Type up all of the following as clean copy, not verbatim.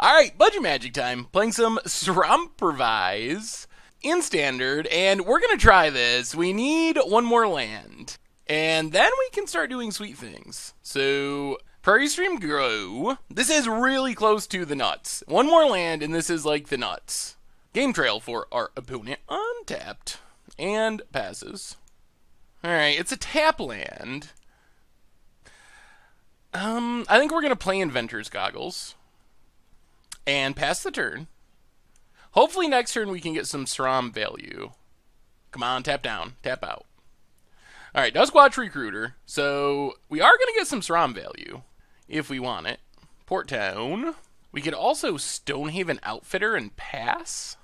Alright, budget magic time. Playing some Sram in standard, and we're gonna try this. We need one more land. And then we can start doing sweet things. So, Prairie Stream Grow. This is really close to the nuts. One more land, and this is like the nuts. Game trail for our opponent. Untapped. And passes. Alright, it's a tap land. I think we're gonna play Inventor's Goggles. And pass the turn. Hopefully next turn we can get some Sram value. Come on, tap down, tap out. Alright, Duskwatch Recruiter. So, we are going to get some Sram value, if we want it. Port Town. We could also Stonehaven Outfitter and pass.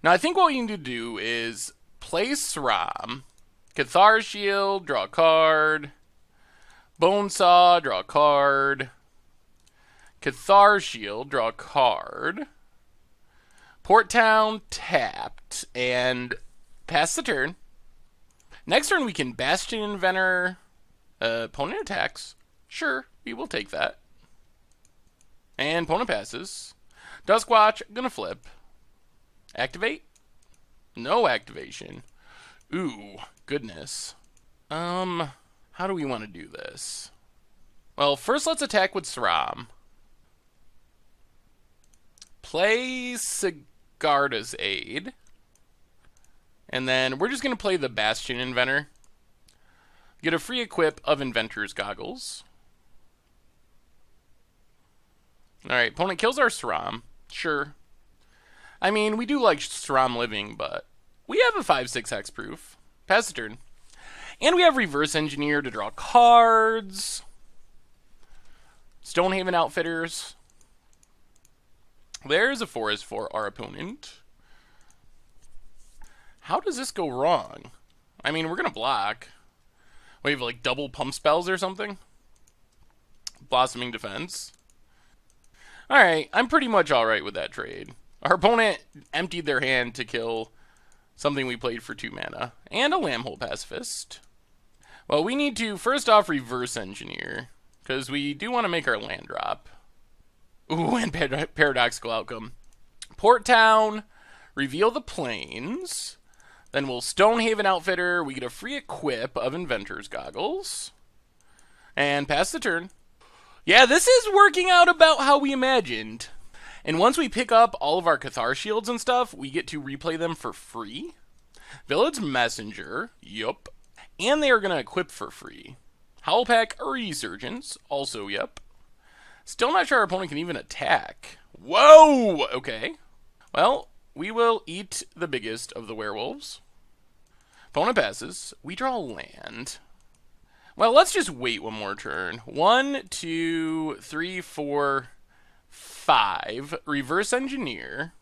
Now, I think what we need to do is play Sram, Cathar Shield, draw a card, Bonesaw, draw a card, Cathar Shield, draw a card, Port Town, tapped, and pass the turn. Next turn we can Bastion Inventor. Opponent attacks. Sure, we will take that. And opponent passes. Duskwatch, gonna flip. Activate? No activation. Ooh, goodness. How do we want to do this? Well, first let's attack with Sram. Play Sigarda's Aid. And then we're just going to play the Bastion Inventor. Get a free equip of Inventor's Goggles. Alright, opponent kills our Sram. Sure. I mean, we do like Sram living, but we have a 5/6 hexproof. Pass the turn. And we have Reverse Engineer to draw cards. Stonehaven Outfitters. There's a forest for our opponent. How does this go wrong? I mean, we're going to block. We have like double pump spells or something? Blossoming Defense. Alright, I'm pretty much alright with that trade. Our opponent emptied their hand to kill something we played for 2 mana. And a Lambhole Pacifist. Well, we need to first off Reverse Engineer, because we do want to make our land drop. Ooh, and Paradoxical Outcome. Port Town, reveal the plains. Then we'll Stonehaven Outfitter. We get a free equip of Inventor's Goggles. And pass the turn. Yeah, this is working out about how we imagined. And once we pick up all of our Cathar Shields and stuff, we get to replay them for free. Village Messenger. Yup. And they are going to equip for free. Howlpack Resurgence. Also, yup. Still not sure our opponent can even attack. Whoa! Okay. Well, we will eat the biggest of the werewolves. Opponent passes. We draw land. Well, let's just wait one more turn. 1, 2, 3, 4, 5. Reverse Engineer.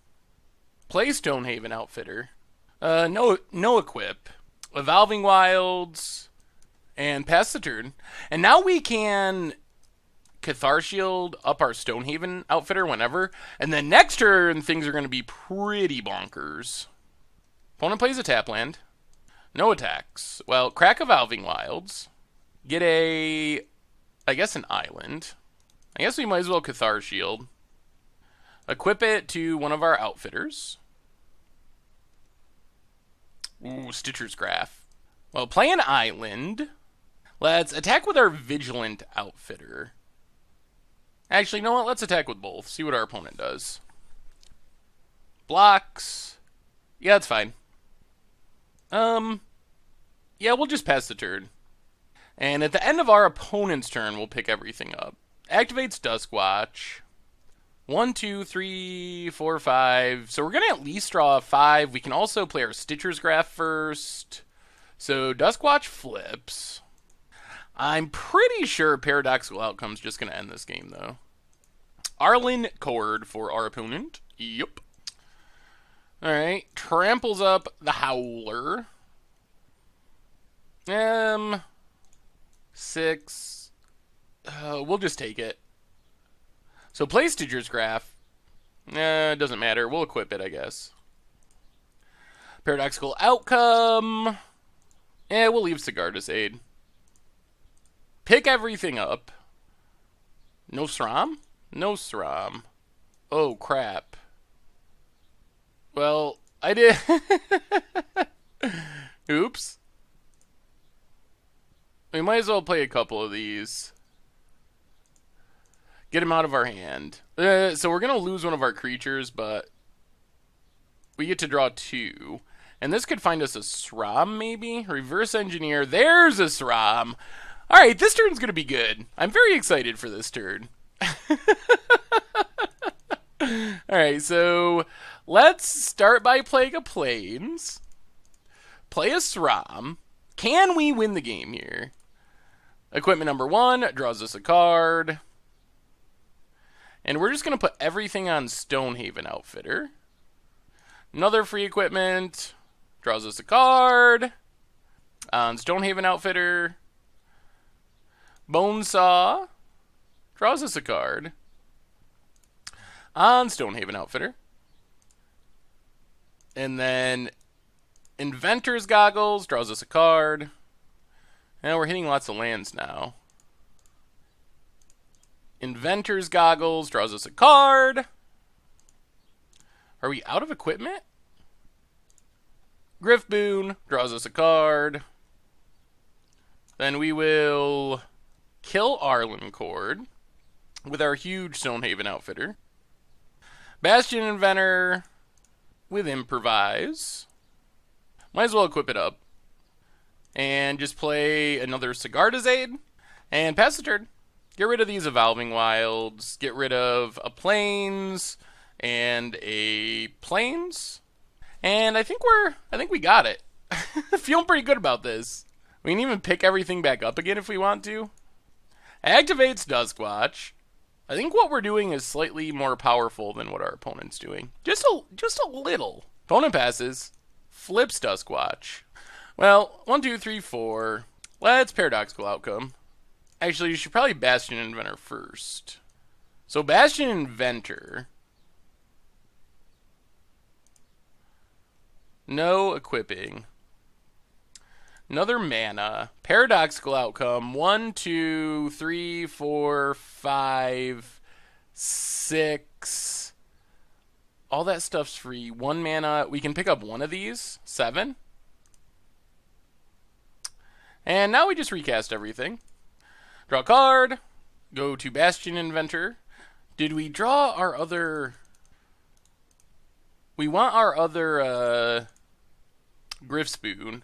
Play Stonehaven Outfitter. No equip. Evolving Wilds. And pass the turn. And now we can Cathar Shield up our Stonehaven Outfitter whenever. And then next turn, things are going to be pretty bonkers. Opponent plays a tap land. No attacks. Well, crack Evolving Wilds. Get I guess an island. I guess we might as well Cathar Shield. Equip it to one of our outfitters. Ooh, Stitcher's Graph. Well, play an island. Let's attack with our Vigilant Outfitter. Actually, you know what? Let's attack with both. See what our opponent does. Blocks. Yeah, it's fine. Yeah, we'll just pass the turn. And at the end of our opponent's turn, we'll pick everything up. Activates Duskwatch. 1, 2, 3, 4, 5. So we're going to at least draw a 5. We can also play our Stitcher's Graph first. So Duskwatch flips. I'm pretty sure Paradoxical Outcome's just going to end this game, though. Arlen Cord for our opponent. Yup. Alright. Tramples up the Howler. 6. We'll just take it. So play Stitcher's Graph. It doesn't matter. We'll equip it, I guess. Paradoxical Outcome. We'll leave Sigarda's Aid. Pick everything up. No Sram? No Sram. Oh, crap. Well, I did... Oops. We might as well play a couple of these. Get him out of our hand. So we're going to lose one of our creatures, but we get to draw 2. And this could find us a Sram, maybe? Reverse engineer. There's a Sram. Alright, this turn's going to be good. I'm very excited for this turn. Alright, so let's start by playing a Plains. Play a Sram. Can we win the game here? Equipment number 1 draws us a card. And we're just going to put everything on Stonehaven Outfitter. Another free equipment draws us a card. On Stonehaven Outfitter. Bonesaw draws us a card. On Stonehaven Outfitter. And then Inventor's Goggles draws us a card. And we're hitting lots of lands now. Inventor's Goggles draws us a card. Are we out of equipment? Griffboon draws us a card. Then we will kill Arlencord with our huge Stonehaven Outfitter. Bastion Inventor with Improvise. Might as well equip it up. And just play another Sigardazade. And pass the turn. Get rid of these Evolving Wilds. Get rid of a Plains and a Plains. And I think we got it. Feeling pretty good about this. We can even pick everything back up again if we want to. Activates Duskwatch. I think what we're doing is slightly more powerful than what our opponent's doing. Just a little. Opponent passes. Flips Duskwatch. Well, 1, 2, 3, 4. Let's Paradoxical Outcome. Actually, you should probably Bastion Inventor first. So Bastion Inventor. No equipping. Another mana. Paradoxical Outcome. 1, 2, 3, 4, 5, 6. All that stuff's free. 1 mana. We can pick up one of these. 7. And now we just recast everything. Draw a card. Go to Bastion Inventor. Did we draw our other... We want our other Griffspoon.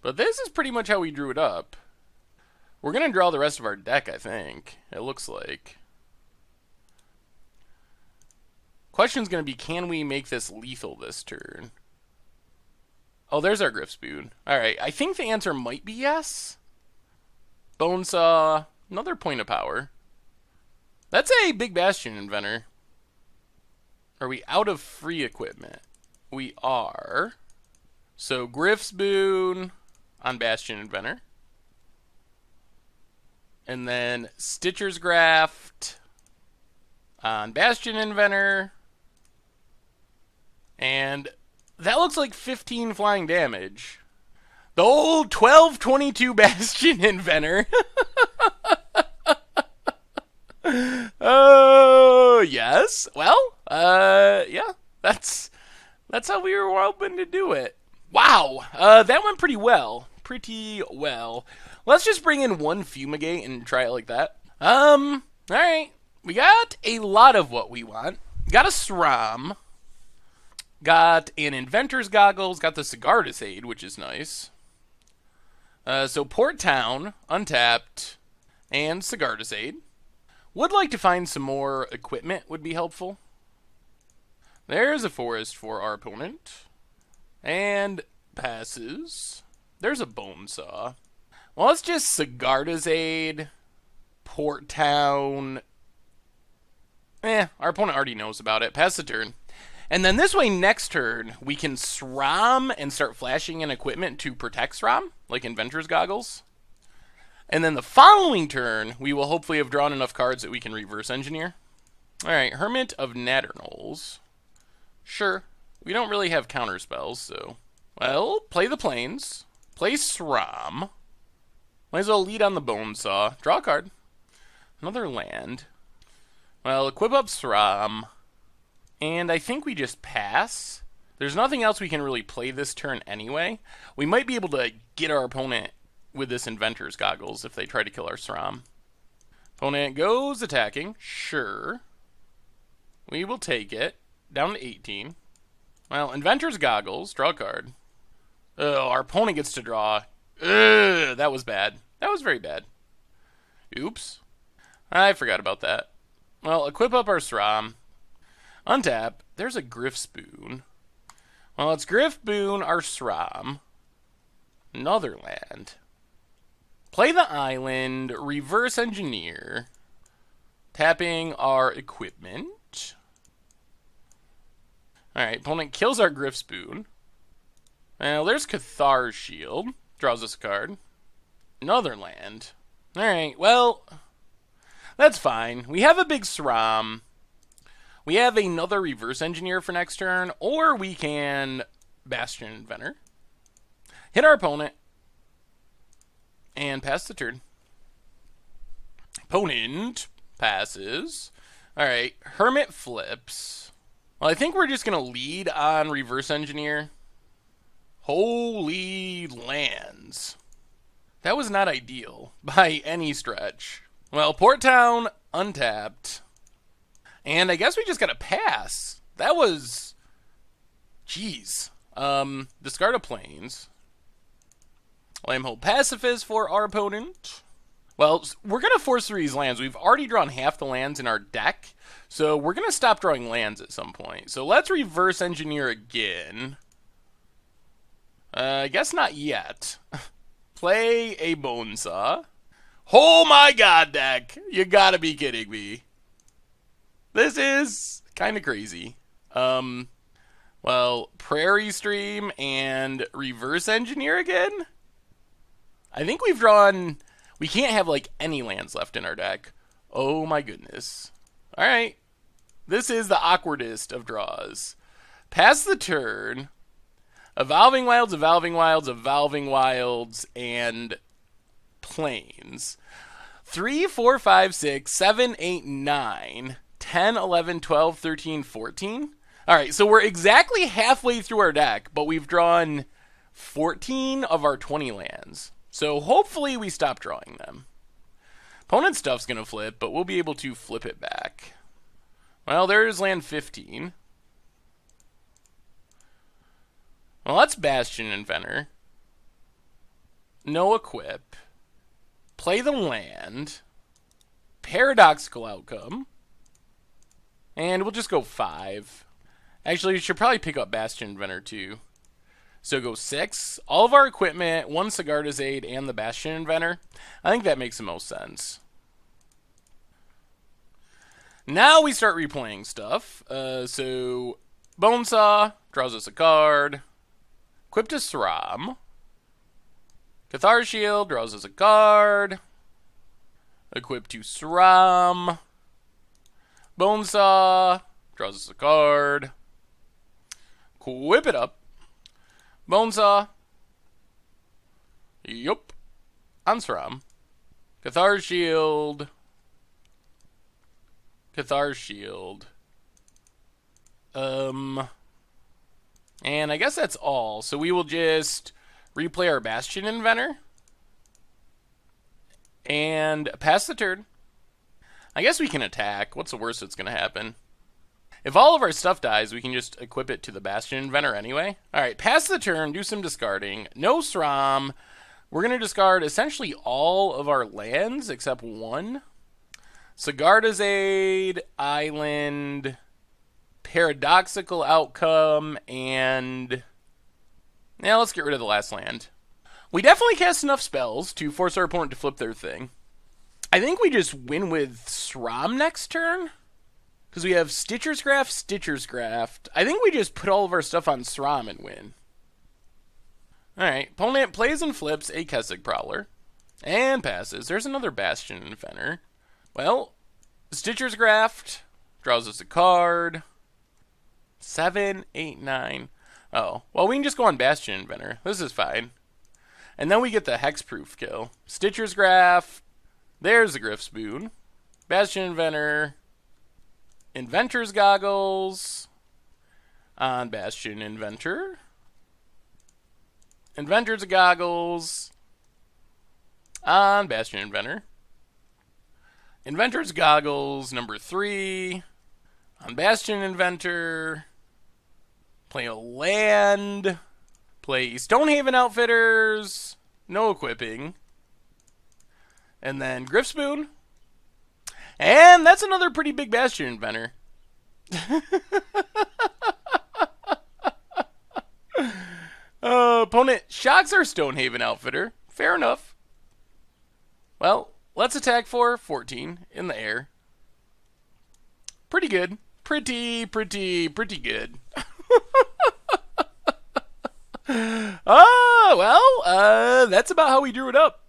But this is pretty much how we drew it up. We're going to draw the rest of our deck, I think. It looks like. Question's going to be, can we make this lethal this turn? Oh, there's our Griffspoon. Alright, I think the answer might be yes. Bonesaw. Another point of power. That's a big Bastion Inventor. Are we out of free equipment? We are. So, Griffspoon on Bastion Inventor. And then Stitcher's Graft on Bastion Inventor. And that looks like 15 flying damage. The old 1222 Bastion Inventor. Oh, yes. Well, yeah. That's how we were hoping to do it. Wow. That went pretty well. Pretty well. Let's just bring in one Fumigate and try it like that. Alright. We got a lot of what we want. Got a Sram. Got an Inventor's Goggles. Got the Sigardazade, which is nice. So Port Town, Untapped, and Sigardazade. Would like to find some more equipment would be helpful. There's a forest for our opponent. And passes. There's a Bonesaw. Well, let's just Sigardazade, Port Town. Our opponent already knows about it. Pass the turn. And then this way, next turn, we can Sram and start flashing in equipment to protect Sram, like Inventor's Goggles. And then the following turn, we will hopefully have drawn enough cards that we can reverse engineer. Alright, Hermit of Natternolls. Sure. We don't really have counter spells, so... Well, play the Plains. Play Sram. Might as well lead on the Bonesaw. Draw a card. Another land. Well, equip up Sram. And I think we just pass. There's nothing else we can really play this turn anyway. We might be able to get our opponent with this Inventor's Goggles if they try to kill our Sram. Opponent goes attacking. Sure. We will take it. Down to 18. Well, Inventor's Goggles. Draw a card. Oh, our opponent gets to draw. Ugh, that was bad. That was very bad. Oops. I forgot about that. Well, equip up our Sram. Untap. There's a Griff Spoon. Well, let's Griff Boon our Sram. Another land. Play the island. Reverse engineer. Tapping our equipment. Alright, opponent kills our Griff Spoon. Well, there's Cathar's Shield. Draws us a card. Another land. Alright, well, that's fine. We have a big Sram. We have another Reverse Engineer for next turn, or we can Bastion Inventor. Hit our opponent. And pass the turn. Opponent passes. Alright, Hermit flips. Well, I think we're just going to lead on Reverse Engineer. Holy lands. That was not ideal by any stretch. Well, Port Town untapped. And I guess we just got to pass. That was... Jeez. Discard of Plains. Lamhold Pacifist for our opponent. Well, we're going to force through these lands. We've already drawn half the lands in our deck. So we're going to stop drawing lands at some point. So let's Reverse Engineer again. I guess not yet. Play a Bonesaw. Oh my god, deck! You gotta be kidding me. This is kind of crazy. Well, Prairie Stream and Reverse Engineer again? I think we've drawn... We can't have, like, any lands left in our deck. Oh my goodness. Alright. This is the awkwardest of draws. Pass the turn. Evolving Wilds, Evolving Wilds, Evolving Wilds, and Plains. 3, 4, 5, 6, 7, 8, 9, 10, 11, 12, 13, 14. Alright, so we're exactly halfway through our deck, but we've drawn 14 of our 20 lands. So hopefully we stop drawing them. Opponent's stuff's going to flip, but we'll be able to flip it back. Well, there's land 15. Well, that's Bastion Inventor. No equip. Play the land. Paradoxical outcome. And we'll just go 5. Actually, we should probably pick up Bastion Inventor too. So go 6. All of our equipment, 1 Sigarda's Aid, and the Bastion Inventor. I think that makes the most sense. Now we start replaying stuff. So Bonesaw draws us a card. Equip to Sram. Cathar's Shield draws us a card. Equip to Sram. Bonesaw draws us a card. Equip it up. Bonesaw. Yup. On Sram. Cathar's Shield. Cathar's Shield. And I guess that's all. So we will just replay our Bastion Inventor. And pass the turn. I guess we can attack. What's the worst that's going to happen? If all of our stuff dies, we can just equip it to the Bastion Inventor anyway. Alright, pass the turn, do some discarding. No Sram. We're going to discard essentially all of our lands except 1. Sigarda's Aid, Island, Paradoxical Outcome, and... Now let's get rid of the last land. We definitely cast enough spells to force our opponent to flip their thing. I think we just win with Sram next turn. Because we have Stitcher's Graft, Stitcher's Graft. I think we just put all of our stuff on Sram and win. Alright, opponent plays and flips a Kessig Prowler. And passes. There's another Bastion Inventor. Well, Stitcher's Graft draws us a card. 7, 8, 9. Oh, well, we can just go on Bastion Inventor. This is fine. And then we get the Hexproof kill. Stitcher's Graft. There's the Griff Spoon. Bastion Inventor. Inventor's Goggles on Bastion Inventor. Inventor's Goggles on Bastion Inventor. Inventor's Goggles number 3 on Bastion Inventor. Play a land. Play Stonehaven Outfitters. No equipping. And then Griffspoon. And that's another pretty big Bastion Inventor. Opponent shocks our Stonehaven Outfitter. Fair enough. Well, let's attack for 14 in the air. Pretty good. Pretty good. That's about how we drew it up.